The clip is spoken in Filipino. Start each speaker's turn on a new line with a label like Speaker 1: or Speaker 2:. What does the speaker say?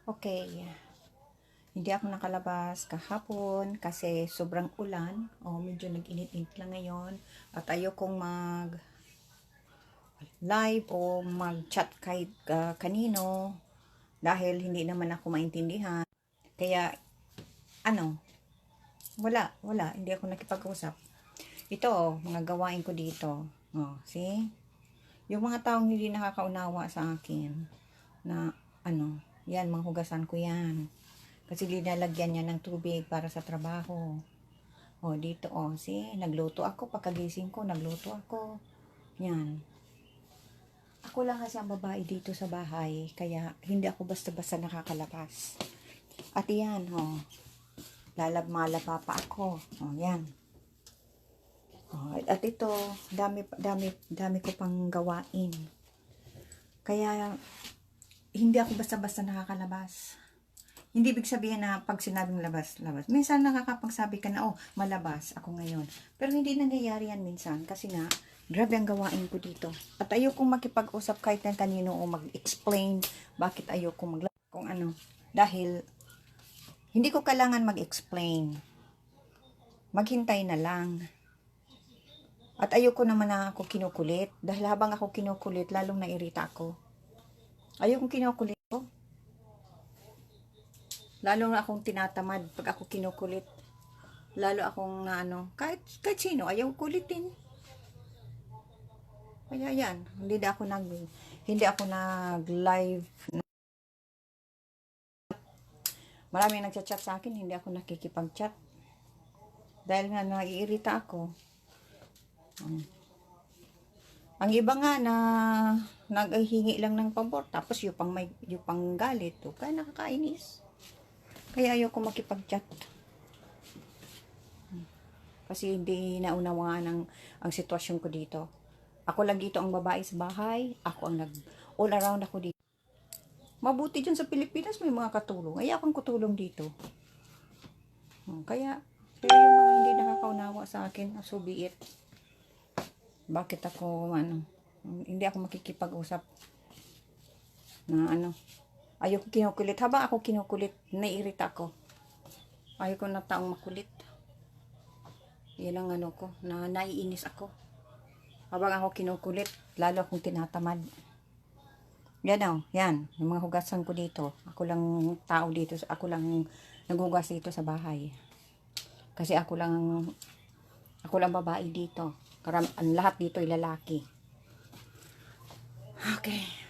Speaker 1: Okay, hindi ako nakalabas kahapon kasi sobrang ulan. Medyo nag-init-init lang ngayon. At ayokong mag-live o mag-chat kahit kanino dahil hindi naman ako maintindihan. Kaya, wala. Hindi ako nakipag-usap. Ito, mga gawain ko dito. See? Yung mga taong hindi nakakaunawa sa akin na, yan, mga hugasan ko yan. Kasi linalagyan niya ng tubig para sa trabaho. Dito, see? Nagluto ako. Pagkagising ko, nagluto ako. Yan. Ako lang kasi ang babae dito sa bahay. Kaya, hindi ako basta-basta nakakalabas. At yan, malapa pa ako. Yan. At ito, dami ko pang gawain. Kaya, hindi ako basta-basta nakakalabas. Hindi ibig sabihin na pag sinabing labas. Minsan nakakapagsabi ka na, malabas ako ngayon. Pero hindi nangyayari yan minsan. Kasi nga, grabe ang gawain ko dito. At ayokong makipag-usap kahit ng kanino o mag-explain bakit ayokong kung ano. Dahil, hindi ko kailangan mag-explain. Maghintay na lang. At ayoko naman na ako kinukulit. Dahil habang ako kinukulit, lalong nairita ako. Ayokong kinukulit ko. Lalo na akong tinatamad pag ako kinukulit. Lalo akong kahit sino, ayaw kulitin. Kaya yan, hindi ako nag-live. Maraming nagchat-chat sa akin, hindi ako nakikipag-chat. Dahil nga naiirita ako. Ang iba nga na naghihingi lang ng pabor, tapos yung pang galit, kaya nakakainis. Kaya ayoko makipag-chat. Kasi hindi naunawaan ang sitwasyon ko dito. Ako lang dito ang babae sa bahay. Ako ang all around ako dito. Mabuti dyan sa Pilipinas may mga katulong. Ay akong katulong dito. Kaya yung mga hindi nakakaunawa sa akin, so be it. Bakit ako, hindi ako makikipag-usap na ayoko kinukulit. Habang ako kinukulit, naiirita ako. Ayoko na taong makulit. Yan ang ko, na naiinis ako. Habang ako kinukulit, lalo akong tinatamad. Yan yan. Yung mga hugasan ko dito. Ako lang tao dito. Ako lang naghugas dito sa bahay. Kasi ako lang babae dito. Lahat dito ay lalaki. Okay.